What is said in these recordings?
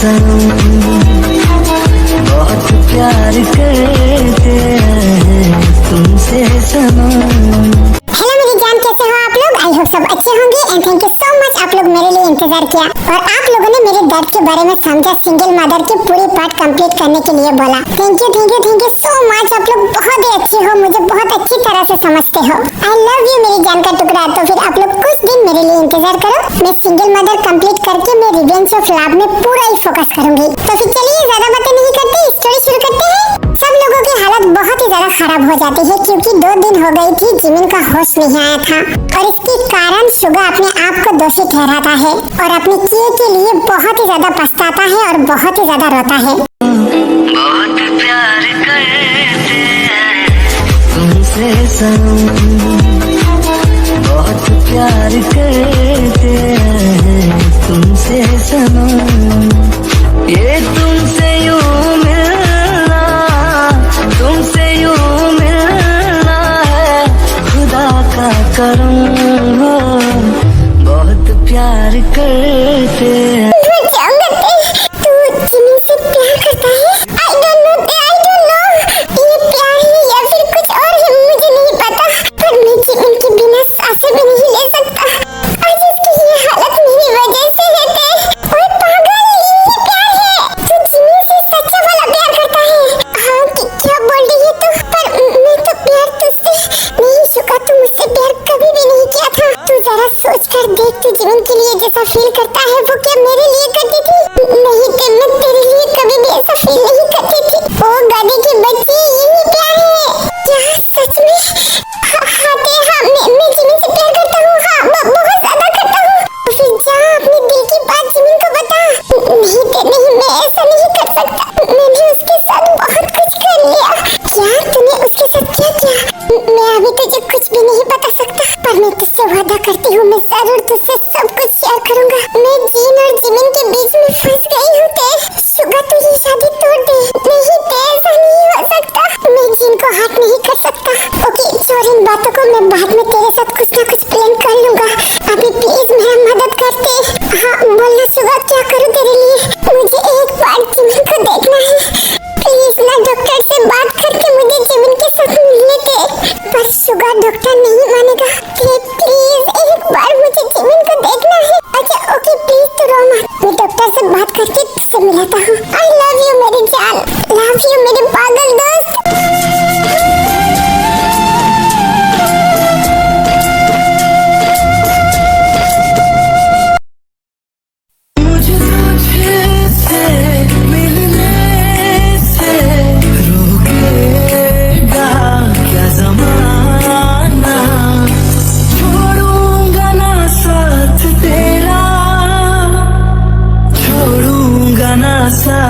सनम बहुत प्यार करते हैं तुमसे सनम। हेलो मेरी जान, कैसे हो आप लोग? आई होप सब अच्छे होंगे and thank you so much आप लोग मेरे लिए इंतजार किया और आप लोगों ने मेरे दर्द के बारे में समझा, सिंगल मदर की पूरी पार्ट कंप्लीट करने के लिए बोला। Thank you so much. आप लोग बहुत ही अच्छे हो, मुझे बहुत अच्छी तरह से समझते हो। आई लव यू मेरी जान का टुकड़ा। तो फिर आप लोग कुछ दिन मेरे लिए इंतजार करो, मैं सिंगल मदर कंप्लीट करके मैं रिवेंज ऑफ लव में पूरा ही फोकस करूंगी। तो फिर चलिए ज्यादा बातें नहीं करते, स्टोरी शुरू करते हैं। सब लोगों की हालत बहुत ही ज्यादा खराब हो जाती है क्योंकि 2 दिन हो गई थी जिमिन का होश नहीं आया था और इसके कारण शुगा अपने आप को दोषी ठहराता है और अपने किए के लिए बहुत ही ज्यादा पछताता है और बहुत ही ज्यादा रोता है। बहुत प्यार करते हैं तुमसे सनम बहुत प्यार करते हैं तुमसे सनम। ये तुमसे यूं मिलना, तुमसे यूं मिलना है खुदा का करम। बहुत प्यार करते हैं। तू जिमिन से प्यार करता है? I don't know ये प्यार है या फिर कुछ और है, मुझे नहीं पता, पर मैं जिमिन के बिना सांसें भी नहीं ले सकता। आज इसकी ये हालत मेरी वजह से है। ओए पागल, ये प्यार है? तू जिमिन से सच्चा वाला प्यार करता है? हाँ, क्या बोल रही है तू? पर मैं तो प्यार तुझसे नहीं, शुगा तू मुझसे प्यार कभी भी नहीं किया था। तू जरा सोच कर देख, तू जिमिन के लिए जैसा फील करता है वो क्या मेरे लिए करती थी? नहीं, मैं तेरे लिए कभी भी ऐसा फील नहीं करती थी। ओ गधे की बच्ची, यही प्यार है क्या सच में? मैं जिमिन से प्यार करता हूँ। हाँ, बहुत ज्यादा करता हूँ। फिर जा अपने दिल की बात जिमिन को बता। नहीं, मैं ऐसा नहीं कर सकता। मैंने उसके साथ बहुत कुछ कर लिया। क्या तूने उसके साथ क्या किया? मैं अभी तुझे कुछ भी नहीं बता सकता, पर मैं तुझसे वादा करती हूँ मैं जरूर तुझसे सब कुछ शेयर करूँगा। मैं जीन और जिमिन के बीच में फंस गई हूँ। शुगा तू ये शादी तोड़ दे। नहीं, ऐसा नहीं हो सकता। मैं जिन को हर्ट नहीं कर सकता। ओके, छोड़ इन बातों को, मैं बाद में तेरे साथ कुछ ना कुछ प्लान कर लूँगा। अभी प्लीज मेरा मदद करते। हाँ बोलना शुगा, क्या करूँ तेरे लिए? मुझे एक बार जिमिन को देखना है। प्लीज ना डॉक्टर से बात करके मुझे जिमिन के साथ मिलने दे। पर शुगा डॉक्टर नहीं मानेगा। प्लीज एक बार मुझे जिमिन को देखना है। अच्छा ओके, प्लीज तू रो मत, मैं डॉक्टर से बात करके तुझसे मिलाता हूँ। आई लव यू मेरी जान, लव यू मेरे पागल दोस्त। छोड़ूंगा ना सा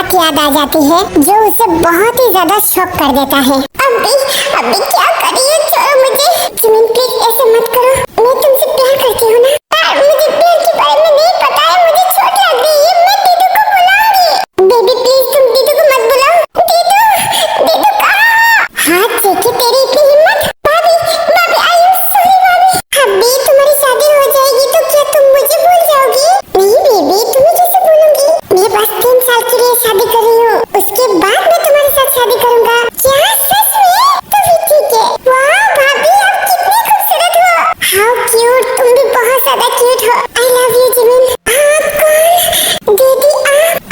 बात याद आ जाती है जो उसे बहुत ही ज्यादा शॉक कर देता है। अभी क्या करिए, छोड़ो मुझे। जिमिन प्लीज ऐसे मत करो, मैं तुमसे प्यार करती हूँ ना। मुझे प्यार के बारे में नहीं पता है, मुझे चोट लग रही है, मैं दीदू को बुलाऊंगी। बेबी प्लीज तुम दीदू को मत बुलाओ। दीदू कहाँ? हाथ चेके तेरी इतनी हिम्मत। भाभी आई एम सॉरी भाभी। अभी तुम्हारी शादी हो जाएगी तो क्या तुम मुझे भूल जाओगी? नहीं बेबी, तुम्हें कैसे भूलूंगी? मैं बस 3 साल के लिए शादी कर रही हूँ, उसके बाद मैं तुम्हारे साथ शादी करूंगा। क्या सच में? तो फिर ठीक है। वाह भाभी आप कितनी खूबसूरत हो। हाउ क्यूट, तुम भी बहुत ज्यादा क्यूट हो। I love you Jimin. आप कौन? दीदी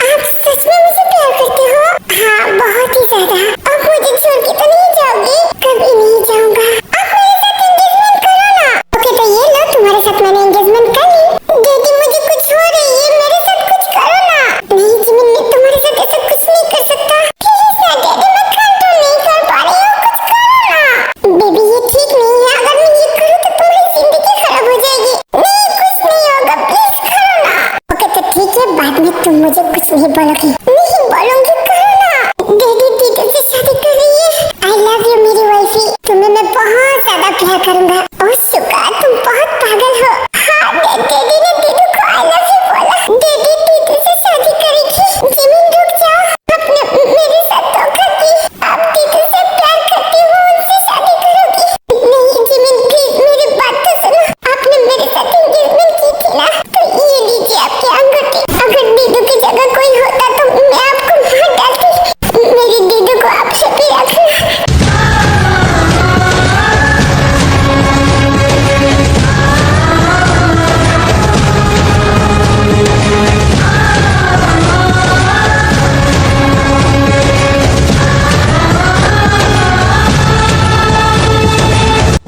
आप सच में मुझे प्यार करते हो? हाँ बहुत ही ज्यादा। अब मुझे छोड़ के तो नहीं जाओगी? कभी नहीं जाऊंगा। आप मेरे साथ एंगेजमेंट करो ना। ओके तो ये लो, तुम्हारे साथ मैंने एंगेजमेंट कर ली। दीदी मुझे कुछ हो रही है, मेरे साथ कुछ करो ना। नहीं जिमिन, मैं तुम्हारे साथ ऐसा कुछ नहीं कर सकता। प्लीज ना डैडी, मैं कंट्रोल नहीं कर पा रही हूँ, कुछ करो ना। बेबी ये ठीक नहीं है, अगर मैं ये करूँ तो तुम्हारी जिंदगी खराब हो जाएगी। नहीं कुछ नहीं होगा, प्लीज करो ना। ओके तो ठीक है, बाद में तुम मुझे कुछ नहीं बोलोगी। नहीं बोलूंगी, करो ना। डैडी दीदी से शादी कर रही है। आई लव यू मेरी वाइफी, तुम्हें मैं बहुत ज्यादा प्यार करूंगा। और सुका तुम बहुत पागल हो। हाँ डैडी ने दीदी को आई लव यू बोला। डैडी दीदी से शादी करेगी। जिमिन रुक जाओ, आपने मेरे साथ धोखा की। आप दीदी से प्यार करती हो, उनसे शादी करोगी? नहीं जिमिन प्लीज मेरी बात तो सुनो। आपने मेरे साथ एंगेजमेंट की थी ना, तो ये लीजिए आपकी अंगूठी। अगर दीदू की जगह कोई होता तो मैं आपको मार डालती। मेरी दीदू को आप हैप्पी रखना।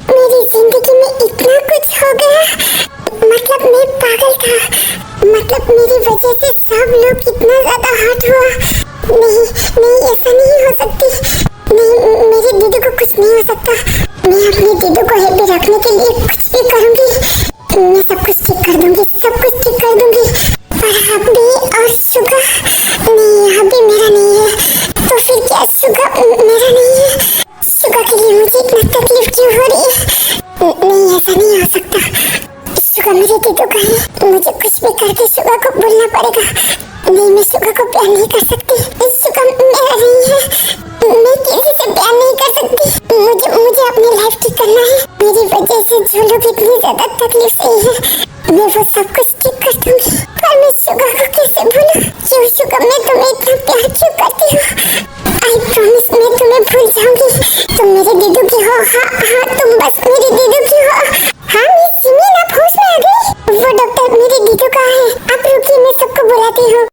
मेरी जिंदगी में इतना कुछ हो गया, मतलब मैं पागल था, मतलब मेरी वजह से सब लोग इतना ज्यादा हर्ट हुआ। नहीं ऐसा नहीं हो सकती। नहीं मेरे दीदू को कुछ नहीं हो सकता। मैं अपने दीदू को हैप्पी रखने के लिए कुछ भी करूंगी। मैं सब कुछ ठीक कर दूंगी, सब कुछ ठीक कर दूंगी। पर हब्बी और सुगा, नहीं हब्बी मेरा नहीं है, तो फिर क्या सुगा मेरा नहीं है? सुगा के लिए मुझे इतना तकलीफ क्यों हो रही है? नहीं ऐसा नहीं हो सकता। सुगा मेरे दीदू का है, मुझे कुछ भी करके सुगा को बोलना पड़ेगा। नहीं मैं सुगा को प्यार नहीं कर सकती। सुगा मेरा नहीं है, मैं किसी से प्यार नहीं कर सकती। मुझे अपनी लाइफ ठीक करना है। मेरी वजह से जो लोग इतनी ज्यादा तकलीफ सही है, मैं वो सब कुछ ठीक कर दूंगी। पर मैं सुगा को कैसे भूलूं? क्यों सुगा, मैं तुम्हें इतना प्यार क्यों करती हूँ? आई प्रॉमिस मैं तुम्हें भूल जाऊंगी। तुम मेरे दीदू की हो। हाँ तुम बस मेरी दीदू की हो। हाँ मिस जिमिन आप होश में आ गई? वो डॉक्टर मेरे दीदू का है, आप रुकिए मैं सबको बुलाती हूँ।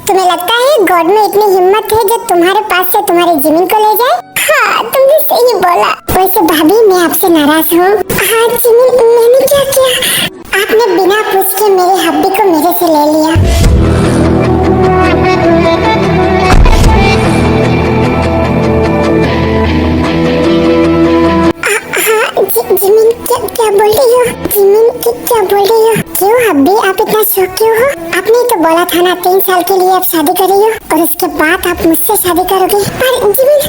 तुम्हें लगता है गॉड में इतनी हिम्मत है जो तुम्हारे पास से तुम्हारी जिमिन को ले जाए? हाँ तुमने सही बोला। वैसे भाभी मैं आपसे नाराज हूँ। हाँ जिमिन मैंने क्या किया? आपने बिना पूछ के मेरे हब्बी को मेरे से ले लिया। जिमिन क्या बोल रही हो? जिमिन क्या बोल रही हो? क्यों हब्बी आप इतना शौक क्यों हो? आपने तो बोला था ना 3 साल के लिए आप शादी कर रही हो और उसके बाद आप मुझसे शादी करोगे। पर जिमिन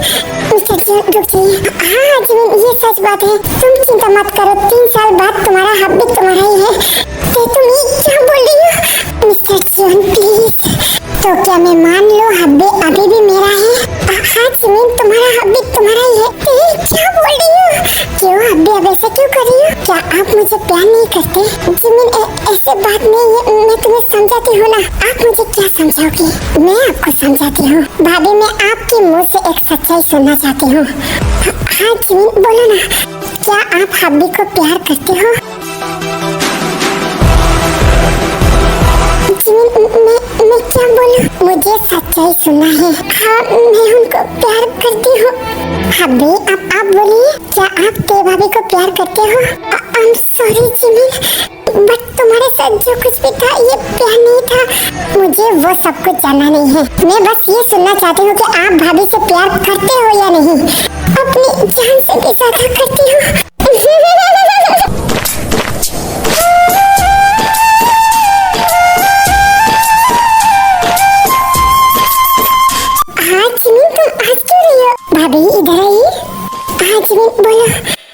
रुक जाइए। हाँ जिमिन ये सच बात है, तुम चिंता मत करो, 3 साल बाद तुम्हारा हब्बी तुम्हारा ही है। तो तुम ये क्या बोल रही हो? मिस्टर जॉन प्लीज, तो क्या मैं मान लो हब्बी अभी भी मेरा है? हाँ जिमिन तुम्हारा हब्बी तुम्हारा ही है। क्या बोल रही हो? क्यों हब्बी अब ऐसा क्यों कर रही हो? क्या आप मुझे प्यार नहीं करते? जिमिन ऐसे बात नहीं है, मैं तुम्हें समझाती हूँ ना। आप मुझे क्या समझाओगी? मैं आपको समझाती हूँ। भाभी मैं आपके मुँह से एक सच्चाई सुनना चाहती हूँ। हाँ जिमिन बोलो ना, क्या आप हब्बी को प्यार करते हो? जिमिन, मैं क्या बोलूं? मुझे सच्चाई सुना है। हाँ, मैं उनको प्यार करती हूँ। हब्बी, अब आप बोलिए, क्या आप ते भाभी को प्यार करते हो? I am sorry Jimin, but तुम्हारे साथ जो कुछ भी था ये प्यार नहीं था। मुझे वो सब कुछ जानना नहीं है। मैं बस ये सुनना चाहती हूँ कि आप भाभी से प्यार करते हो या नहीं। अपनी जान से भी ज्यादा करती हो। हाँ जिमिन, तुम हंस क्यों रही हो? भाभी इधर आइए। हाँ जिमिन, बोलो।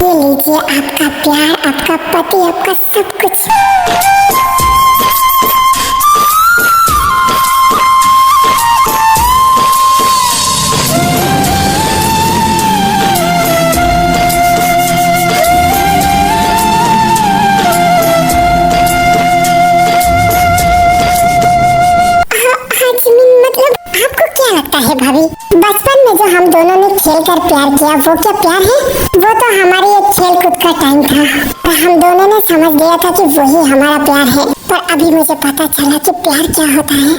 ये लीजिए आपका प्यार, आपका पति, आपका सब कुछ। है भाभी, बचपन में जो हम दोनों ने खेलकर प्यार किया वो क्या प्यार है? वो तो हमारे एक खेल कूद का टाइम था और हम दोनों ने समझ लिया था कि वही हमारा प्यार है। पर अभी मुझे पता चला कि प्यार क्या होता है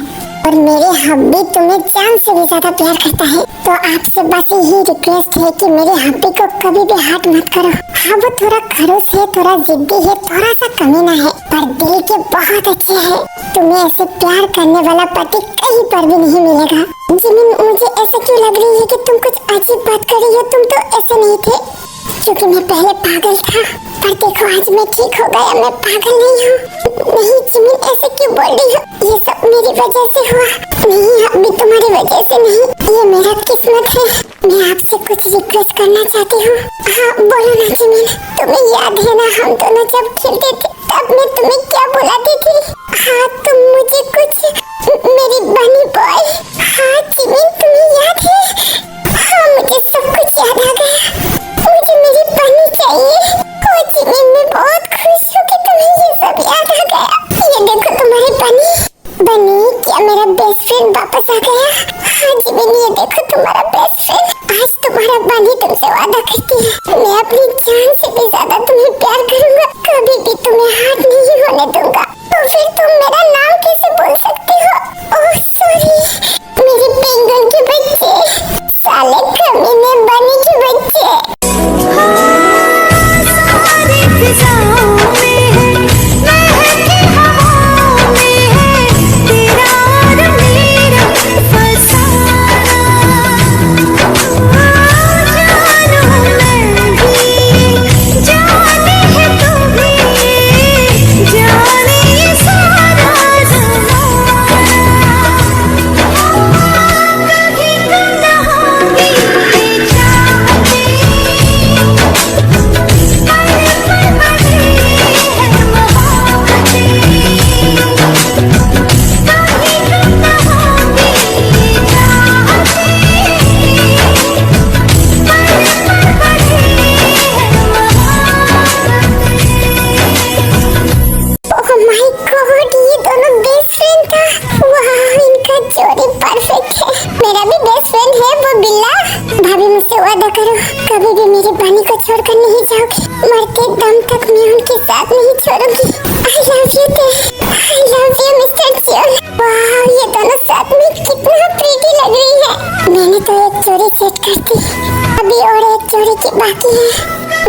और मेरे हब्बी तुम्हें जान से भी ज्यादा प्यार करता है। तो आपसे बस यही रिक्वेस्ट है कि मेरे हब्बी को कभी भी हर्ट मत करो। हाँ, वो थोड़ा खड़ूस है, थोड़ा जिद्दी है, थोड़ा सा कमीना है, पर दिल के बहुत अच्छे है। तुम्हें ऐसे प्यार करने वाला पति कहीं पर भी नहीं मिलेगा। जिमिन, मुझे ऐसा क्यों लग रही है कि तुम कुछ अजीब बात कर रही हो? तुम तो ऐसे नहीं थे। क्योंकि मैं पहले पागल था, पर देखो आज मैं ठीक हो गया। मैं पागल नहीं हूँ। नहीं जिमिन, ऐसे क्यों बोल रही हो? ये सब मेरी वजह से हुआ। नहीं हब्बी, तुम्हारी वजह से नहीं, ये मेरा किस्मत है। मैं आपसे कुछ रिक्वेस्ट करना चाहती हूँ। हाँ बोलो ना जिमिन। तुम्हें याद है ना, हम दोनों जब खेलते थे तब मैं तुम्हें क्या बुलाती थी? हाँ, तुम मुझे कुछ मेरी बनी बॉय। हाँ जिमिन, तुम्हें याद है? हाँ, मुझे सब कुछ याद आ गया। मुझे मेरी बनी चाहिए। ओ जिमिन, मैं बहुत खुश हूँ कि तुम्हें ये सब याद आ गया। ये देखो तुम्हारी बनी। बनी, क्या मेरा बेस्ट फ्रेंड वापस आ गया? हाँ जिमिन, ये देखो तुम्हारा बेस्ट फ्रेंड। आज तुम्हारा बनी तुमसे वादा करती है, मैं अपनी जान से भी ज्यादा तुम्हें प्यार करूंगा। कभी भी तुम्हें हाथ नहीं होने दूंगा। तो फिर तुम मेरा नाम कैसे बोल सकती हो? ओह सॉरी, मेरे पेंगुइन के बच्चे, साले कमीने बनी के बच्चे। कभी भी मेरी बनी को छोड़कर नहीं जाओगी। मरते दम तक मैं उनके साथ नहीं छोड़ूंगी। I love you Dad। I love you Mr. John। वाह, ये दोनों साथ में कितना प्रीटी लग रही है। मैंने तो एक जोड़ी सेट कर दी, अभी और एक जोड़ी की बाकी है।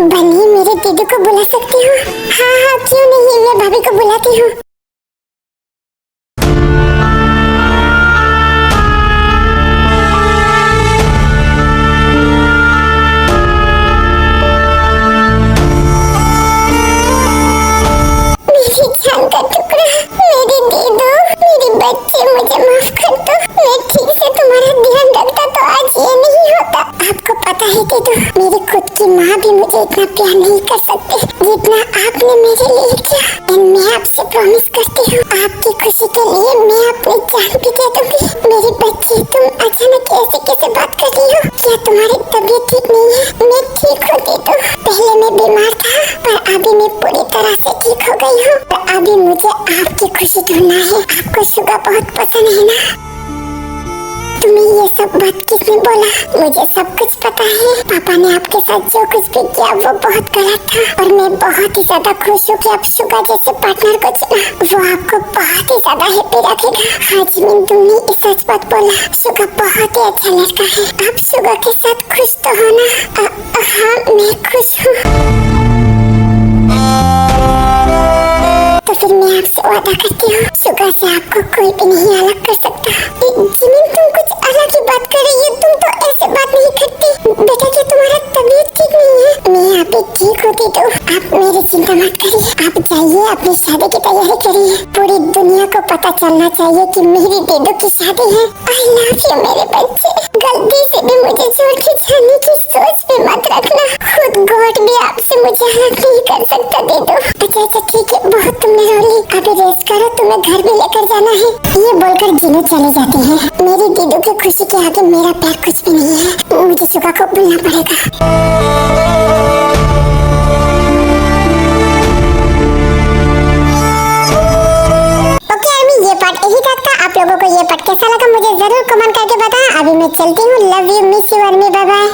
बनी, मेरे दीदी को बुला सकती हो? हाँ हाँ, क्यों नहीं, मैं भाभी को बुलाती हूँ। बच्चे, मुझे माफ कर दो। मैं ठीक से तुम्हारा ध्यान रखता तो आज ये नहीं होता। आपको पता है दीदू, मेरी खुद की माँ भी मुझे इतना प्यार नहीं कर सकती जितना आपने मेरे लिए किया। मैं आपसे प्रॉमिस करती हूँ, आपकी खुशी के लिए मैं अपनी जान भी दे दूंगी। मेरी बच्ची, तुम अचानक ऐसे कैसे बात कर रही हो? क्या तुम्हारी तबीयत ठीक नहीं है? मैं ठीक हूँ दीदू। पहले मैं बीमार था, पर अभी मैं पूरी तरह से ठीक हो गई हूँ। अभी मुझे आपकी खुशी ढूंढना है। आपको शुगर बहुत पसंद है ना? तुम्हें ये सब बात किसने बोला? मुझे सब कुछ पता है। पापा ने आपके साथ जो कुछ भी किया वो बहुत गलत था और मैं बहुत ही ज्यादा खुश हूँ कि आप सुगा जैसे पार्टनर को चुना। वो आपको बहुत ही ज्यादा हैप्पी रखेगा। हाँ जिमिन, तुमने ये सच बात बोला। सुगा बहुत ही अच्छा लड़का है। आप सुगा के साथ खुश तो हो ना? हाँ मैं खुश हूँ। तो फिर मैं आपसे वादा करती हूँ, सुगा से आपको कोई भी नहीं अलग कर सकता। जिमिन, तुम कुछ अलग ही बात कर रही हो। तुम तो ऐसे बात नहीं करती। बेटा क्या तुम्हारा तबीयत ठीक नहीं है? मैं यहाँ पे ठीक होती तो आप मेरी चिंता मत करिए। आप जाइए अपनी शादी की तैयारी करिए। पूरी दुनिया को पता चलना चाहिए कि मेरी दीदू की शादी है। आई लव यू मेरे बच्चे। गलती से भी मुझे छोड़ के जाने की सोच भी मत रखना। खुद गॉड भी आपसे मुझे अलग नहीं कर सकता दीदू। अच्छा ठीक है, बहुत तुमने रो ली, अभी रेस्ट करो, तुम्हें घर भी लेकर जाना है। ये बोलकर जिनू चले जाते हैं। मेरी दीदू की खुशी के आगे मेरा प्यार कुछ भी नहीं है। मुझे सुगा को भूलना पड़ेगा। ये पार्ट यही तक था। आप लोगों को ये पार्ट कैसा लगा मुझे जरूर कमेंट करके बताएं। अभी मैं चलती हूँ। लव यू, मिस यू और बाय बाय।